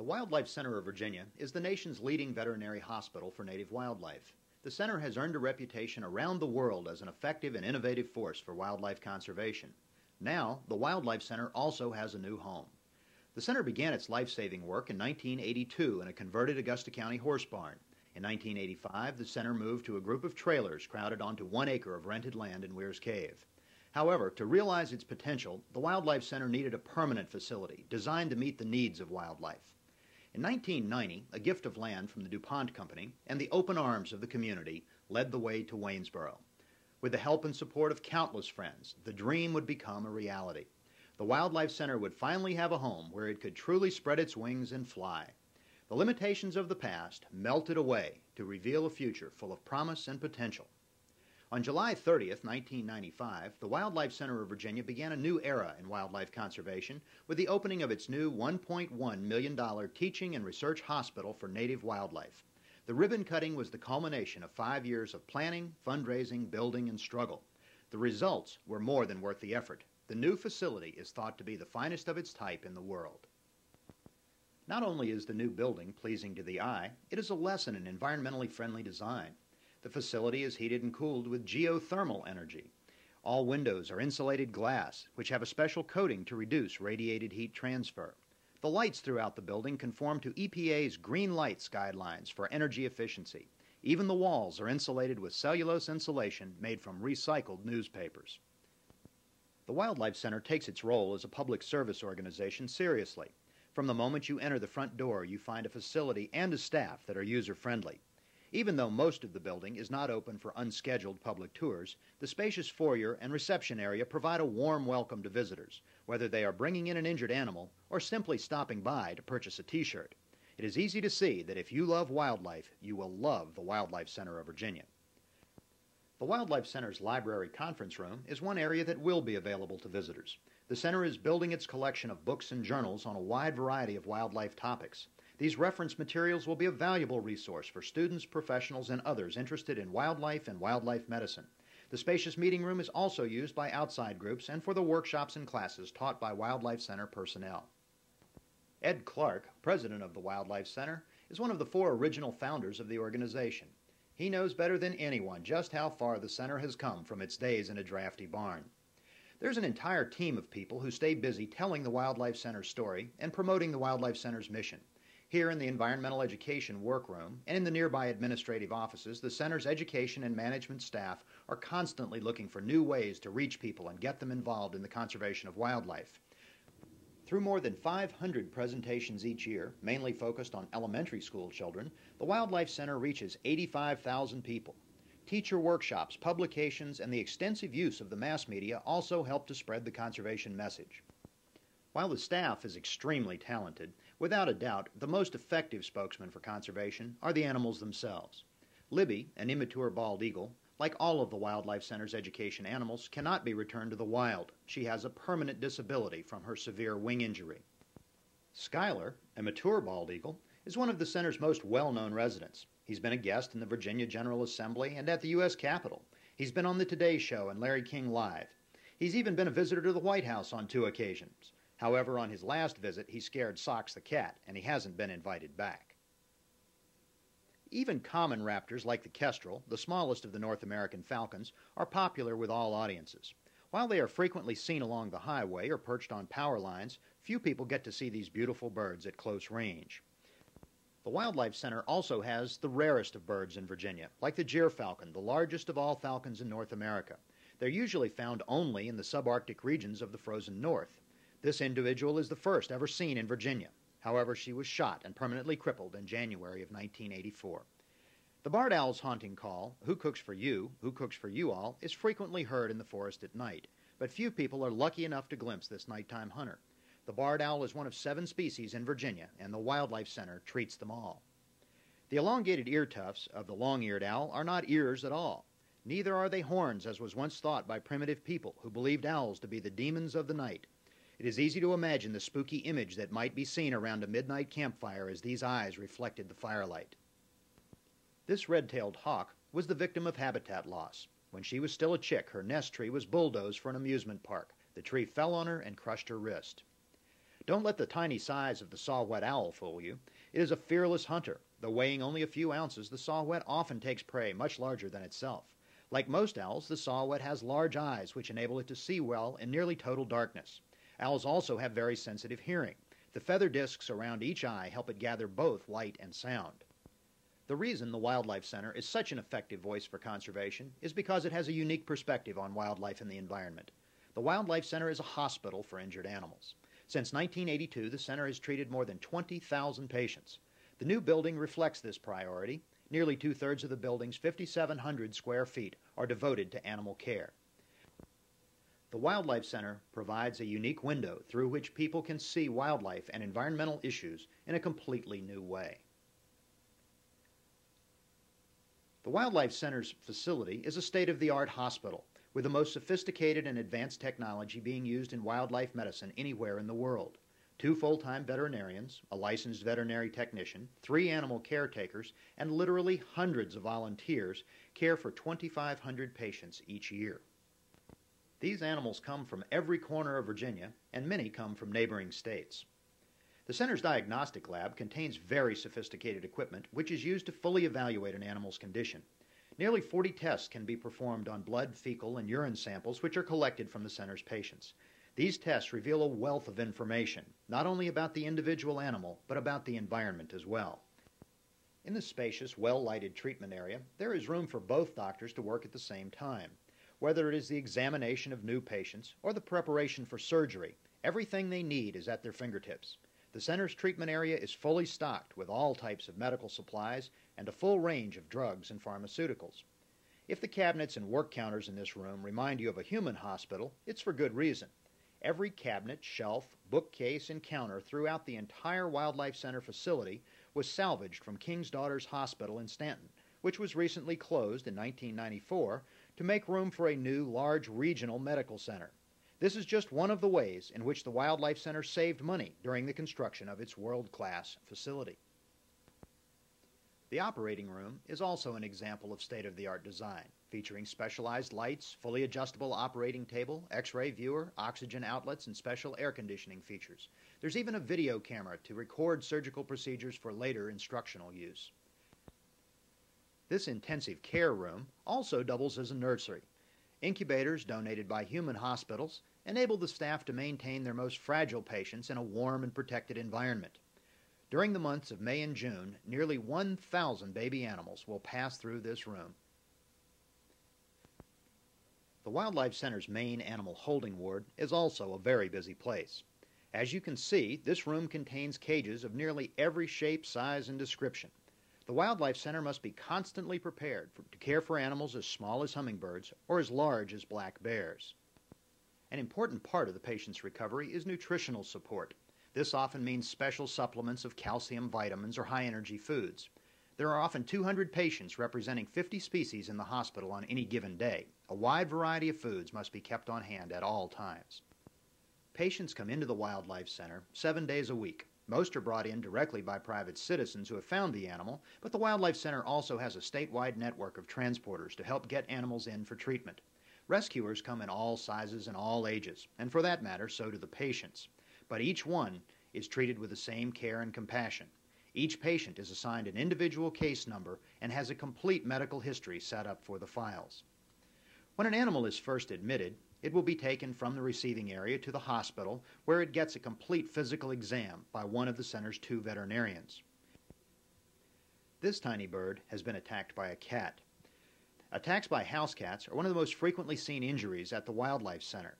The Wildlife Center of Virginia is the nation's leading veterinary hospital for native wildlife. The center has earned a reputation around the world as an effective and innovative force for wildlife conservation. Now, the Wildlife Center also has a new home. The center began its life-saving work in 1982 in a converted Augusta County horse barn. In 1985, the center moved to a group of trailers crowded onto 1 acre of rented land in Weir's Cave. However, to realize its potential, the Wildlife Center needed a permanent facility designed to meet the needs of wildlife. In 1990, a gift of land from the DuPont Company and the open arms of the community led the way to Waynesboro. With the help and support of countless friends, the dream would become a reality. The Wildlife Center would finally have a home where it could truly spread its wings and fly. The limitations of the past melted away to reveal a future full of promise and potential. On July 30th, 1995, the Wildlife Center of Virginia began a new era in wildlife conservation with the opening of its new $1.1 million teaching and research hospital for native wildlife. The ribbon cutting was the culmination of 5 years of planning, fundraising, building, and struggle. The results were more than worth the effort. The new facility is thought to be the finest of its type in the world. Not only is the new building pleasing to the eye, it is a lesson in environmentally friendly design. The facility is heated and cooled with geothermal energy. All windows are insulated glass, which have a special coating to reduce radiated heat transfer. The lights throughout the building conform to EPA's Green Lights guidelines for energy efficiency. Even the walls are insulated with cellulose insulation made from recycled newspapers. The Wildlife Center takes its role as a public service organization seriously. From the moment you enter the front door, you find a facility and a staff that are user-friendly. Even though most of the building is not open for unscheduled public tours, the spacious foyer and reception area provide a warm welcome to visitors, whether they are bringing in an injured animal or simply stopping by to purchase a t-shirt. It is easy to see that if you love wildlife, you will love the Wildlife Center of Virginia. The Wildlife Center's library conference room is one area that will be available to visitors. The center is building its collection of books and journals on a wide variety of wildlife topics. These reference materials will be a valuable resource for students, professionals, and others interested in wildlife and wildlife medicine. The spacious meeting room is also used by outside groups and for the workshops and classes taught by Wildlife Center personnel. Ed Clark, president of the Wildlife Center, is one of the 4 original founders of the organization. He knows better than anyone just how far the center has come from its days in a drafty barn. There's an entire team of people who stay busy telling the Wildlife Center's story and promoting the Wildlife Center's mission. Here in the Environmental Education Workroom and in the nearby administrative offices, the center's education and management staff are constantly looking for new ways to reach people and get them involved in the conservation of wildlife. Through more than 500 presentations each year, mainly focused on elementary school children, the Wildlife Center reaches 85,000 people. Teacher workshops, publications, and the extensive use of the mass media also help to spread the conservation message. While the staff is extremely talented, without a doubt, the most effective spokesman for conservation are the animals themselves. Libby, an immature bald eagle, like all of the Wildlife Center's education animals, cannot be returned to the wild. She has a permanent disability from her severe wing injury. Skylar, a mature bald eagle, is one of the center's most well-known residents. He's been a guest in the Virginia General Assembly and at the U.S. Capitol. He's been on the Today Show and Larry King Live. He's even been a visitor to the White House on 2 occasions. However, on his last visit, he scared Socks the cat, and he hasn't been invited back. Even common raptors like the kestrel, the smallest of the North American falcons, are popular with all audiences. While they are frequently seen along the highway or perched on power lines, few people get to see these beautiful birds at close range. The Wildlife Center also has the rarest of birds in Virginia, like the Jeer Falcon, the largest of all falcons in North America. They're usually found only in the subarctic regions of the frozen north. This individual is the first ever seen in Virginia. However, she was shot and permanently crippled in January of 1984. The barred owl's haunting call, "Who cooks for you? Who cooks for you all?" is frequently heard in the forest at night, but few people are lucky enough to glimpse this nighttime hunter. The barred owl is one of 7 species in Virginia, and the Wildlife Center treats them all. The elongated ear tufts of the long-eared owl are not ears at all. Neither are they horns, as was once thought by primitive people who believed owls to be the demons of the night. It is easy to imagine the spooky image that might be seen around a midnight campfire as these eyes reflected the firelight. This red-tailed hawk was the victim of habitat loss. When she was still a chick, her nest tree was bulldozed for an amusement park. The tree fell on her and crushed her wrist. Don't let the tiny size of the saw-whet owl fool you. It is a fearless hunter. Though weighing only a few ounces, the saw-whet often takes prey much larger than itself. Like most owls, the saw-whet has large eyes which enable it to see well in nearly total darkness. Owls also have very sensitive hearing. The feather discs around each eye help it gather both light and sound. The reason the Wildlife Center is such an effective voice for conservation is because it has a unique perspective on wildlife and the environment. The Wildlife Center is a hospital for injured animals. Since 1982, the center has treated more than 20,000 patients. The new building reflects this priority. Nearly two-thirds of the building's 5,700 square feet are devoted to animal care. The Wildlife Center provides a unique window through which people can see wildlife and environmental issues in a completely new way. The Wildlife Center's facility is a state-of-the-art hospital with the most sophisticated and advanced technology being used in wildlife medicine anywhere in the world. 2 full-time veterinarians, a licensed veterinary technician, 3 animal caretakers, and literally hundreds of volunteers care for 2,500 patients each year. These animals come from every corner of Virginia, and many come from neighboring states. The center's diagnostic lab contains very sophisticated equipment which is used to fully evaluate an animal's condition. Nearly 40 tests can be performed on blood, fecal, and urine samples which are collected from the center's patients. These tests reveal a wealth of information, not only about the individual animal, but about the environment as well. In the spacious, well-lighted treatment area, there is room for both doctors to work at the same time. Whether it is the examination of new patients or the preparation for surgery, everything they need is at their fingertips. The center's treatment area is fully stocked with all types of medical supplies and a full range of drugs and pharmaceuticals. If the cabinets and work counters in this room remind you of a human hospital, it's for good reason. Every cabinet, shelf, bookcase, and counter throughout the entire Wildlife Center facility was salvaged from King's Daughters Hospital in Stanton, which was recently closed in 1994 to make room for a new, large regional medical center. This is just one of the ways in which the Wildlife Center saved money during the construction of its world-class facility. The operating room is also an example of state-of-the-art design, featuring specialized lights, fully adjustable operating table, X-ray viewer, oxygen outlets, and special air conditioning features. There's even a video camera to record surgical procedures for later instructional use. This intensive care room also doubles as a nursery. Incubators donated by human hospitals enable the staff to maintain their most fragile patients in a warm and protected environment. During the months of May and June, nearly 1,000 baby animals will pass through this room. The Wildlife Center's main animal holding ward is also a very busy place. As you can see, this room contains cages of nearly every shape, size, and description. The Wildlife Center must be constantly prepared to care for animals as small as hummingbirds or as large as black bears. An important part of the patient's recovery is nutritional support. This often means special supplements of calcium, vitamins, or high-energy foods. There are often 200 patients representing 50 species in the hospital on any given day. A wide variety of foods must be kept on hand at all times. Patients come into the Wildlife Center 7 days a week. Most are brought in directly by private citizens who have found the animal, but the Wildlife Center also has a statewide network of transporters to help get animals in for treatment. Rescuers come in all sizes and all ages, and for that matter, so do the patients. But each one is treated with the same care and compassion. Each patient is assigned an individual case number and has a complete medical history set up for the files. When an animal is first admitted, it will be taken from the receiving area to the hospital where it gets a complete physical exam by one of the center's 2 veterinarians. This tiny bird has been attacked by a cat. Attacks by house cats are one of the most frequently seen injuries at the Wildlife Center.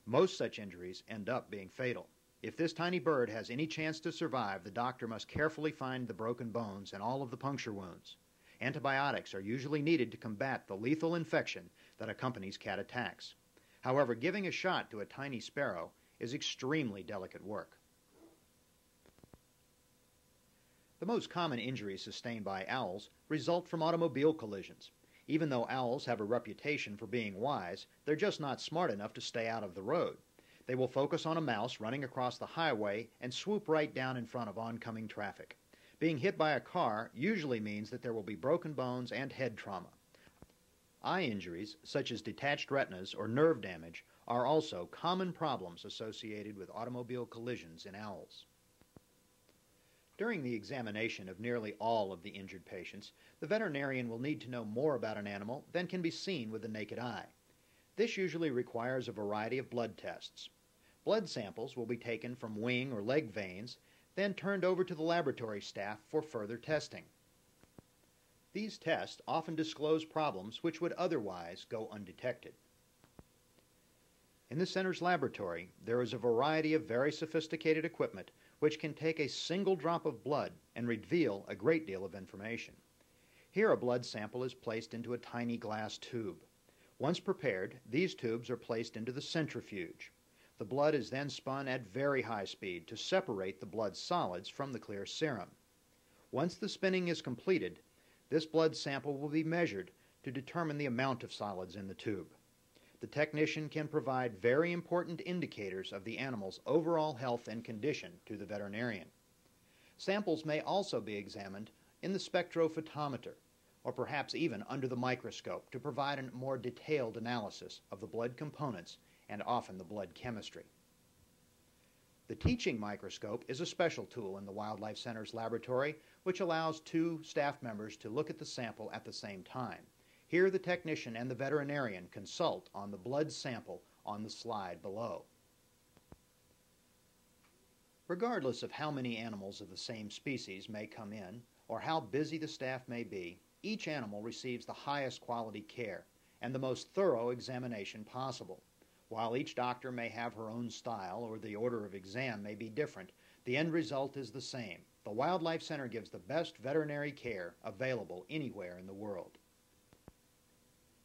Most such injuries end up being fatal. If this tiny bird has any chance to survive, the doctor must carefully find the broken bones and all of the puncture wounds. Antibiotics are usually needed to combat the lethal infection that accompanies cat attacks. However, giving a shot to a tiny sparrow is extremely delicate work. The most common injuries sustained by owls result from automobile collisions. Even though owls have a reputation for being wise, they're just not smart enough to stay out of the road. They will focus on a mouse running across the highway and swoop right down in front of oncoming traffic. Being hit by a car usually means that there will be broken bones and head trauma. Eye injuries, such as detached retinas or nerve damage, are also common problems associated with automobile collisions in owls. During the examination of nearly all of the injured patients, the veterinarian will need to know more about an animal than can be seen with the naked eye. This usually requires a variety of blood tests. Blood samples will be taken from wing or leg veins, then turned over to the laboratory staff for further testing. These tests often disclose problems which would otherwise go undetected. In the center's laboratory, there is a variety of very sophisticated equipment which can take a single drop of blood and reveal a great deal of information. Here a blood sample is placed into a tiny glass tube. Once prepared, these tubes are placed into the centrifuge. The blood is then spun at very high speed to separate the blood solids from the clear serum. Once the spinning is completed, this blood sample will be measured to determine the amount of solids in the tube. The technician can provide very important indicators of the animal's overall health and condition to the veterinarian. Samples may also be examined in the spectrophotometer, or perhaps even under the microscope, to provide a more detailed analysis of the blood components and often the blood chemistry. The teaching microscope is a special tool in the Wildlife Center's laboratory which allows two staff members to look at the sample at the same time. Here the technician and the veterinarian consult on the blood sample on the slide below. Regardless of how many animals of the same species may come in or how busy the staff may be, each animal receives the highest quality care and the most thorough examination possible. While each doctor may have her own style or the order of exam may be different, the end result is the same. The Wildlife Center gives the best veterinary care available anywhere in the world.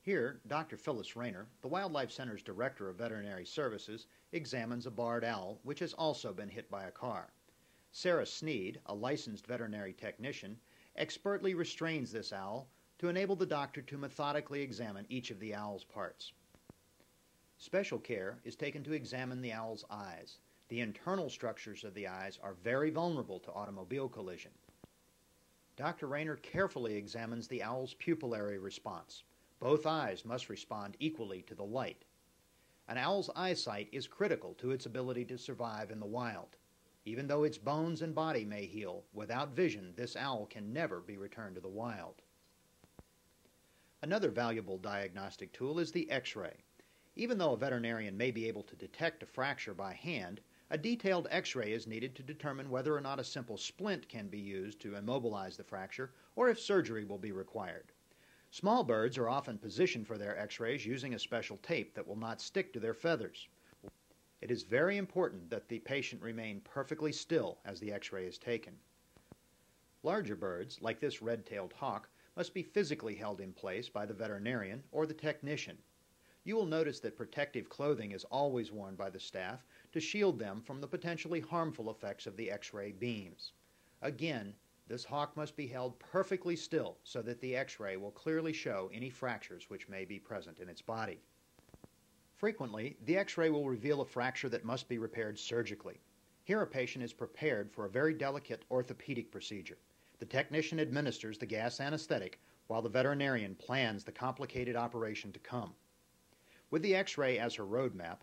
Here, Dr. Phyllis Rayner, the Wildlife Center's Director of Veterinary Services, examines a barred owl which has also been hit by a car. Sarah Sneed, a licensed veterinary technician, expertly restrains this owl to enable the doctor to methodically examine each of the owl's parts. Special care is taken to examine the owl's eyes. The internal structures of the eyes are very vulnerable to automobile collision. Dr. Rayner carefully examines the owl's pupillary response. Both eyes must respond equally to the light. An owl's eyesight is critical to its ability to survive in the wild. Even though its bones and body may heal, without vision, this owl can never be returned to the wild. Another valuable diagnostic tool is the X-ray. Even though a veterinarian may be able to detect a fracture by hand, a detailed X-ray is needed to determine whether or not a simple splint can be used to immobilize the fracture or if surgery will be required. Small birds are often positioned for their X-rays using a special tape that will not stick to their feathers. It is very important that the patient remain perfectly still as the X-ray is taken. Larger birds, like this red-tailed hawk, must be physically held in place by the veterinarian or the technician. You will notice that protective clothing is always worn by the staff to shield them from the potentially harmful effects of the X-ray beams. Again, this hawk must be held perfectly still so that the X-ray will clearly show any fractures which may be present in its body. Frequently, the X-ray will reveal a fracture that must be repaired surgically. Here a patient is prepared for a very delicate orthopedic procedure. The technician administers the gas anesthetic while the veterinarian plans the complicated operation to come. With the X-ray as her roadmap,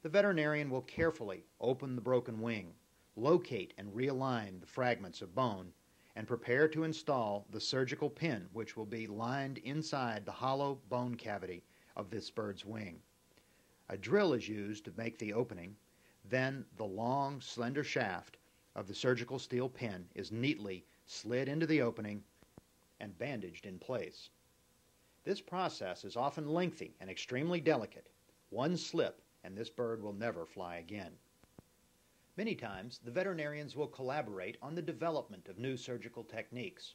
the veterinarian will carefully open the broken wing, locate and realign the fragments of bone, and prepare to install the surgical pin which will be lined inside the hollow bone cavity of this bird's wing. A drill is used to make the opening, then the long, slender shaft of the surgical steel pin is neatly slid into the opening and bandaged in place. This process is often lengthy and extremely delicate. One slip and this bird will never fly again. Many times, the veterinarians will collaborate on the development of new surgical techniques.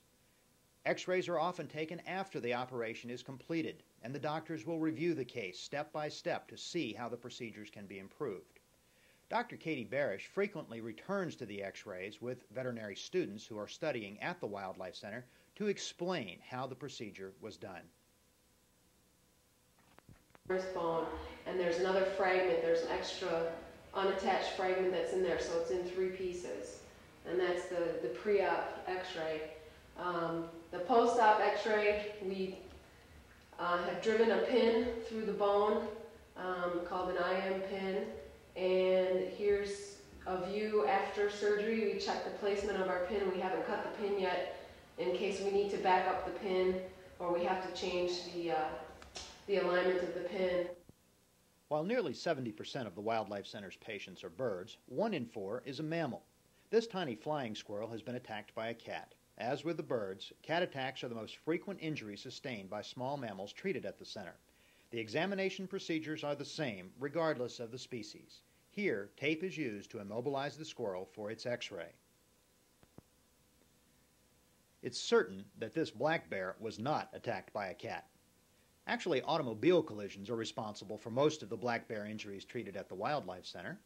X-rays are often taken after the operation is completed, and the doctors will review the case step by step to see how the procedures can be improved. Dr. Katie Barish frequently returns to the X-rays with veterinary students who are studying at the Wildlife Center to explain how the procedure was done. First bone, and there's another fragment, there's an extra unattached fragment that's in there, so it's in 3 pieces, and that's the pre-op X-ray. The post-op X-ray, we have driven a pin through the bone called an IM pin. And here's a view after surgery. We check the placement of our pin. We haven't cut the pin yet in case we need to back up the pin or we have to change the alignment of the pin. While nearly 70% of the Wildlife Center's patients are birds, 1 in 4 is a mammal. This tiny flying squirrel has been attacked by a cat. As with the birds, cat attacks are the most frequent injury sustained by small mammals treated at the center. The examination procedures are the same regardless of the species. Here, tape is used to immobilize the squirrel for its x-ray. It's certain that this black bear was not attacked by a cat. Actually, automobile collisions are responsible for most of the black bear injuries treated at the Wildlife Center.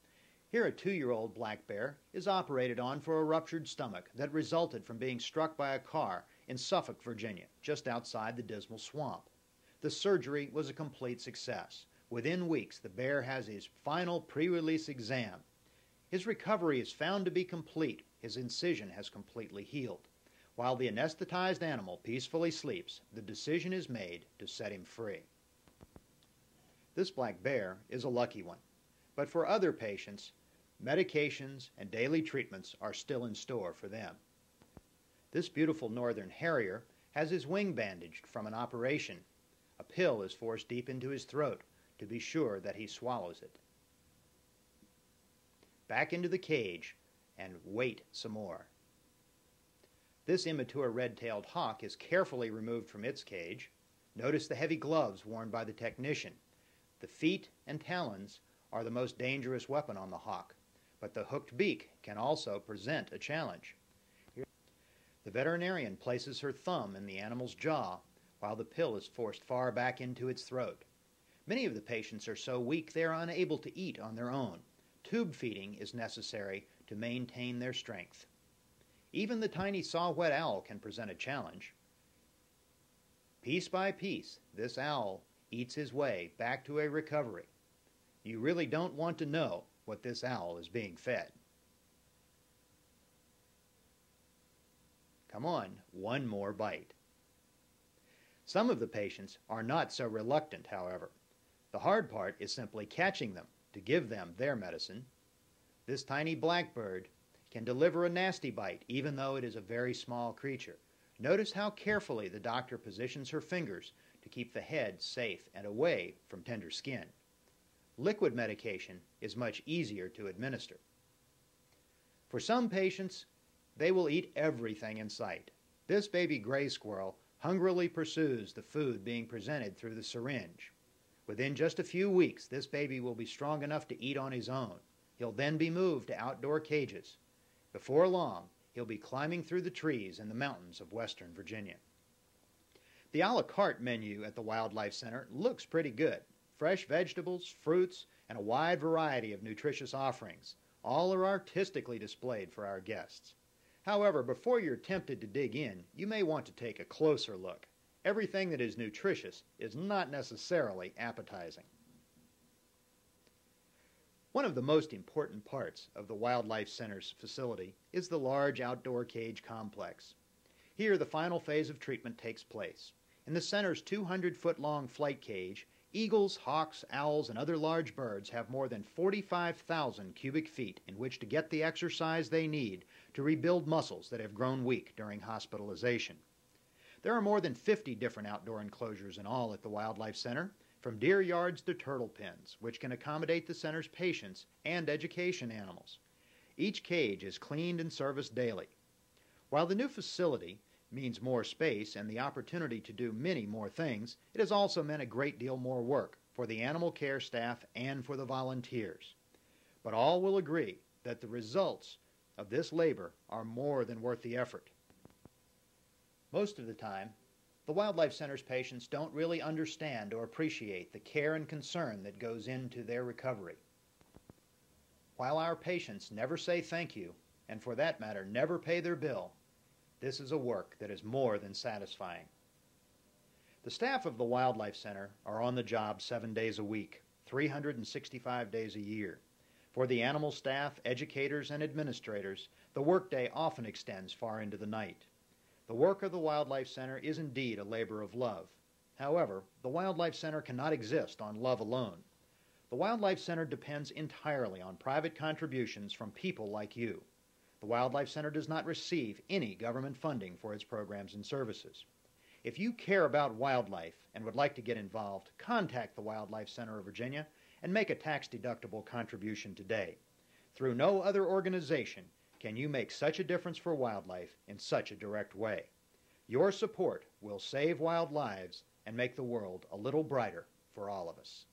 Here, a 2-year-old black bear is operated on for a ruptured stomach that resulted from being struck by a car in Suffolk, Virginia, just outside the Dismal Swamp. The surgery was a complete success. Within weeks, the bear has his final pre-release exam. His recovery is found to be complete. His incision has completely healed. While the anesthetized animal peacefully sleeps, the decision is made to set him free. This black bear is a lucky one, but for other patients, medications and daily treatments are still in store for them. This beautiful northern harrier has his wing bandaged from an operation. A pill is forced deep into his throat to be sure that he swallows it. Back into the cage and wait some more. This immature red-tailed hawk is carefully removed from its cage. Notice the heavy gloves worn by the technician. The feet and talons are the most dangerous weapon on the hawk, but the hooked beak can also present a challenge. The veterinarian places her thumb in the animal's jaw while the pill is forced far back into its throat. Many of the patients are so weak they are unable to eat on their own. Tube feeding is necessary to maintain their strength. Even the tiny saw-whet owl can present a challenge. Piece by piece, this owl eats his way back to a recovery. You really don't want to know what this owl is being fed. Come on, one more bite. Some of the patients are not so reluctant, however. The hard part is simply catching them to give them their medicine. This tiny blackbird can deliver a nasty bite even though it is a very small creature. Notice how carefully the doctor positions her fingers to keep the head safe and away from tender skin. Liquid medication is much easier to administer. For some patients, they will eat everything in sight. This baby gray squirrel hungrily pursues the food being presented through the syringe. Within just a few weeks, this baby will be strong enough to eat on his own. He'll then be moved to outdoor cages. Before long, he'll be climbing through the trees in the mountains of western Virginia. The a la carte menu at the Wildlife Center looks pretty good. Fresh vegetables, fruits, and a wide variety of nutritious offerings. All are artistically displayed for our guests. However, before you're tempted to dig in, you may want to take a closer look. Everything that is nutritious is not necessarily appetizing. One of the most important parts of the Wildlife Center's facility is the large outdoor cage complex. Here, the final phase of treatment takes place. In the center's 200-foot-long flight cage, eagles, hawks, owls, and other large birds have more than 45,000 cubic feet in which to get the exercise they need to rebuild muscles that have grown weak during hospitalization. There are more than 50 different outdoor enclosures in all at the Wildlife Center, from deer yards to turtle pens, which can accommodate the center's patients and education animals. Each cage is cleaned and serviced daily. While the new facility means more space and the opportunity to do many more things, it has also meant a great deal more work for the animal care staff and for the volunteers. But all will agree that the results of this labor are more than worth the effort. Most of the time, the Wildlife Center's patients don't really understand or appreciate the care and concern that goes into their recovery. While our patients never say thank you, and for that matter never pay their bill, this is a work that is more than satisfying. The staff of the Wildlife Center are on the job 7 days a week, 365 days a year. For the animal staff, educators, and administrators, the workday often extends far into the night. The work of the Wildlife Center is indeed a labor of love. However, the Wildlife Center cannot exist on love alone. The Wildlife Center depends entirely on private contributions from people like you. The Wildlife Center does not receive any government funding for its programs and services. If you care about wildlife and would like to get involved, contact the Wildlife Center of Virginia and make a tax-deductible contribution today. Through no other organization can you make such a difference for wildlife in such a direct way. Your support will save wild lives and make the world a little brighter for all of us.